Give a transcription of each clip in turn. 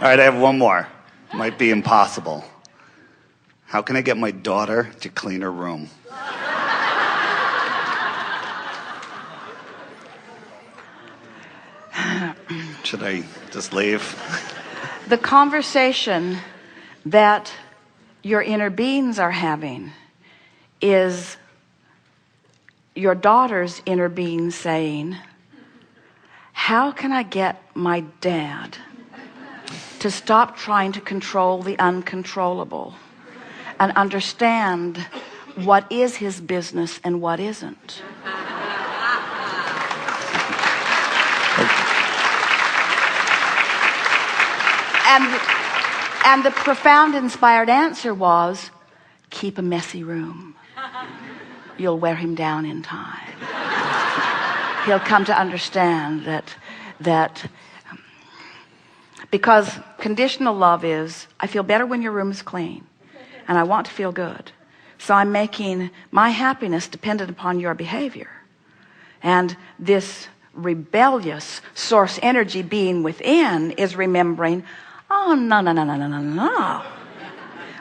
All right, I have one more. Might be impossible. How can I get my daughter to clean her room? Should I just leave? The conversation that your inner beings are having is your daughter's inner being saying, how can I get my dad to stop trying to control the uncontrollable and understand what is his business and what isn't? And the profound inspired answer was, keep a messy room. You'll wear him down in time. He'll come to understand that because conditional love is, I feel better when your room is clean and I want to feel good. So I'm making my happiness dependent upon your behavior. And this rebellious source energy being within is remembering, oh, no.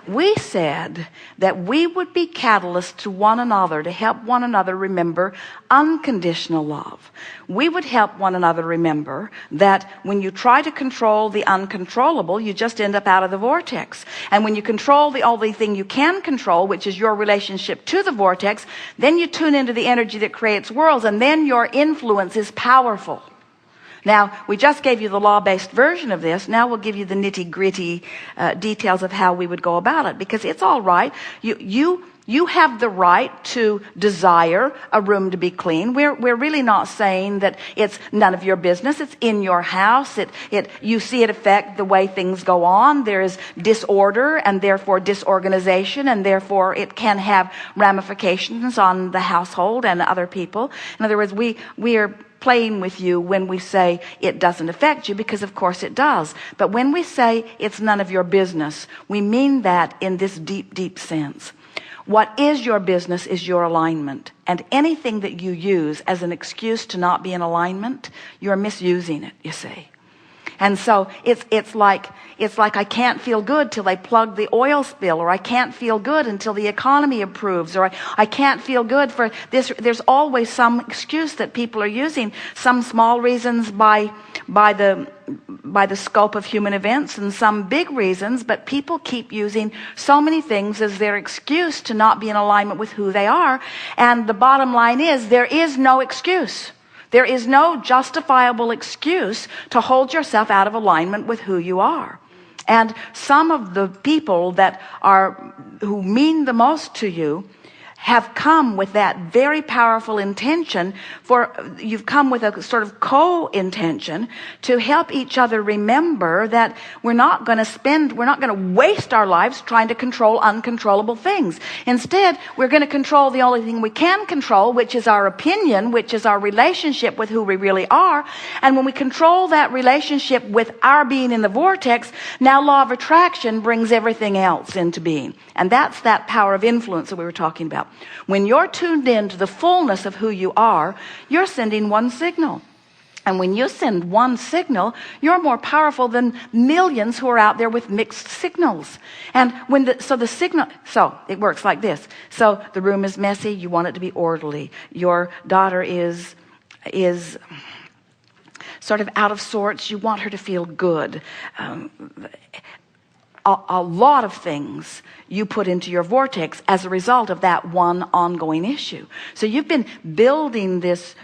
We said that we would be catalysts to one another to help one another remember unconditional love. We would help one another remember that when you try to control the uncontrollable, you just end up out of the vortex. And when you control the only thing you can control, which is your relationship to the vortex, then you tune into the energy that creates worlds, and then your influence is powerful. Now, we just gave you the law-based version of this. Now we'll give you the nitty-gritty details of how we would go about it, because it's all right. You have the right to desire a room to be clean. We're really not saying that it's none of your business. It's in your house. You see it affect the way things go on. There is disorder and therefore disorganization, and therefore it can have ramifications on the household and other people. In other words, we are playing with you when we say it doesn't affect you, because of course it does. But when we say it's none of your business, we mean that in this deep, deep sense. What is your business is your alignment. And anything that you use as an excuse to not be in alignment, you're misusing it, you see. And so it's like I can't feel good till they plug the oil spill, or I can't feel good until the economy improves, or I can't feel good for this. There's always some excuse that people are using, some small reasons by the scope of human events, and some big reasons, but people keep using so many things as their excuse to not be in alignment with who they are. And the bottom line is, there is no excuse. There is no justifiable excuse to hold yourself out of alignment with who you are. And some of the people who mean the most to you have come with that very powerful intention. You've come with a sort of co-intention to help each other remember that we're not going to waste our lives trying to control uncontrollable things. Instead, we're going to control the only thing we can control, which is our opinion, which is our relationship with who we really are. And when we control that relationship with our being in the vortex, now law of attraction brings everything else into being. And that's that power of influence that we were talking about. When you're tuned in to the fullness of who you are, you're sending one signal. And when you send one signal, you're more powerful than millions who are out there with mixed signals. And so it works like this. So the room is messy, you want it to be orderly. Your daughter is sort of out of sorts, you want her to feel good. A lot of things you put into your vortex as a result of that one ongoing issue. So you've been building this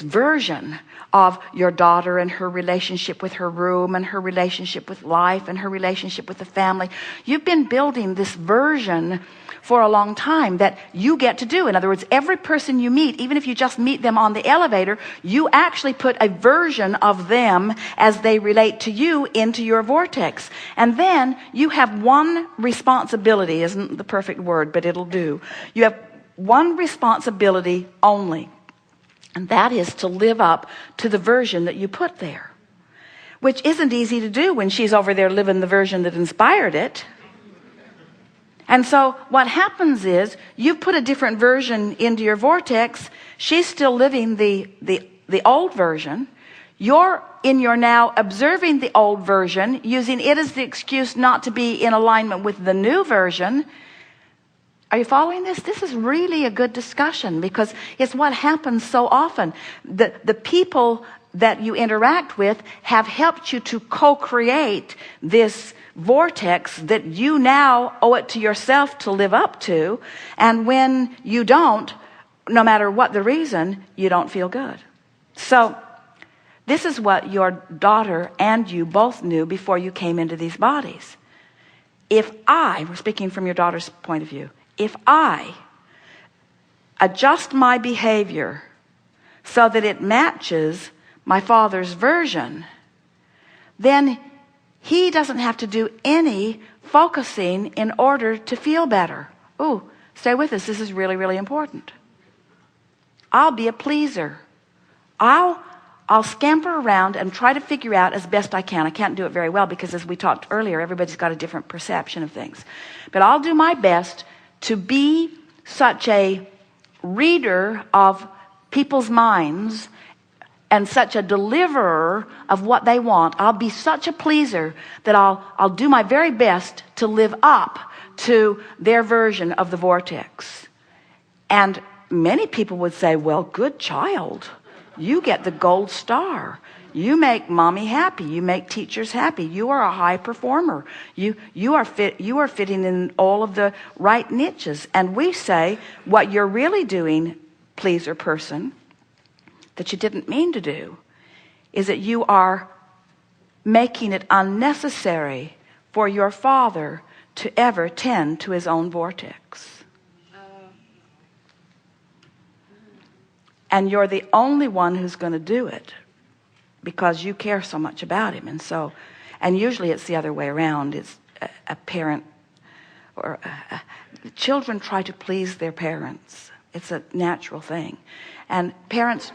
version of your daughter and her relationship with her room and her relationship with life and her relationship with the family. You've been building this version for a long time that you get to do. In other words, every person you meet, even if you just meet them on the elevator, you actually put a version of them as they relate to you into your vortex. And then you have one responsibility, isn't the perfect word, but it'll do. You have one responsibility only, and that is to live up to the version that you put there, which isn't easy to do when she's over there living the version that inspired it. And so what happens is you put a different version into your vortex. She's still living the old version. You're in your now observing the old version, using it as the excuse not to be in alignment with the new version. Are you following this? This is really a good discussion, because it's what happens so often. The people that you interact with have helped you to co-create this vortex that you now owe it to yourself to live up to. And when you don't, no matter what the reason, you don't feel good. So this is what your daughter and you both knew before you came into these bodies. We're speaking from your daughter's point of view, if I adjust my behavior so that it matches my father's version, then he doesn't have to do any focusing in order to feel better. Ooh, stay with us. This is really, really important. I'll be a pleaser. I'll scamper around and try to figure out as best I can. I can't do it very well because, as we talked earlier, everybody's got a different perception of things. But I'll do my best to be such a reader of people's minds and such a deliverer of what they want. I'll be such a pleaser that I'll do my very best to live up to their version of the vortex. And many people would say, well, good child. You get the gold star. You make mommy happy. You make teachers happy. You are a high performer. You are fitting in all of the right niches. And we say, what you're really doing, pleaser person, that you didn't mean to do, is that you are making it unnecessary for your father to ever tend to his own vortex. And you're the only one who's going to do it because you care so much about him. And usually it's the other way around. It's a parent or children try to please their parents. It's a natural thing. And parents,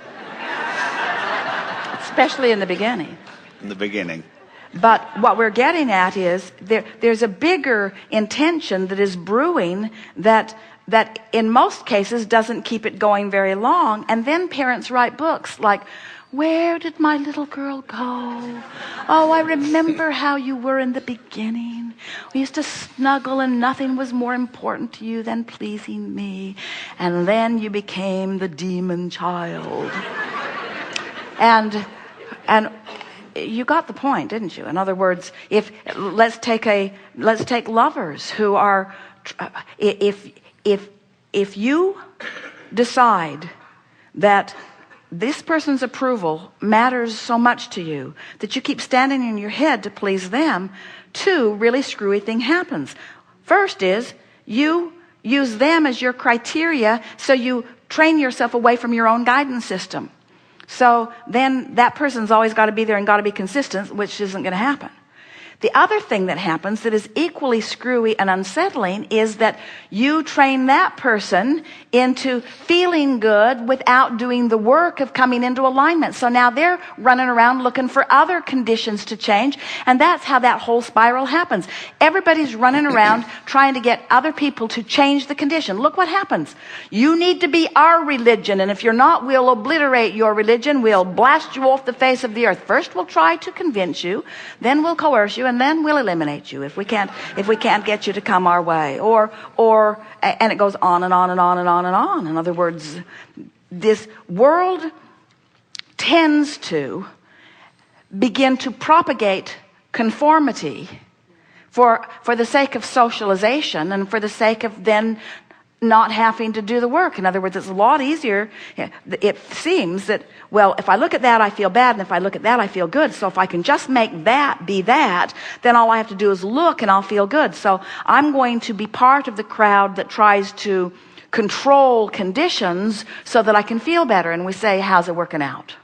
especially in the beginning. In the beginning. But what we're getting at is there's a bigger intention that is brewing that in most cases doesn't keep it going very long. And then parents write books like, where did my little girl go? Oh, I remember how you were in the beginning. We used to snuggle and nothing was more important to you than pleasing me. And then you became the demon child. And you got the point, didn't you? In other words, let's take lovers who are, if you decide that this person's approval matters so much to you that you keep standing in your head to please them, two really screwy thing happens. First is you use them as your criteria, so you train yourself away from your own guidance system. So then that person's always got to be there and got to be consistent, which isn't going to happen. The other thing that happens that is equally screwy and unsettling is that you train that person into feeling good without doing the work of coming into alignment. So now they're running around looking for other conditions to change, and that's how that whole spiral happens. Everybody's running around trying to get other people to change the condition. Look what happens. You need to be our religion, and if you're not, we'll obliterate your religion. We'll blast you off the face of the earth. First we'll try to convince you, then we'll coerce you, and then we'll eliminate you if we can't get you to come our way. And it goes on and on and on and on and on. In other words, this world tends to begin to propagate conformity for the sake of socialization and for the sake of then not having to do the work. In other words, it's a lot easier. It seems that, well, if I look at that, I feel bad, and if I look at that, I feel good. So if I can just make that be that, then all I have to do is look and I'll feel good. So I'm going to be part of the crowd that tries to control conditions so that I can feel better. And we say, how's it working out?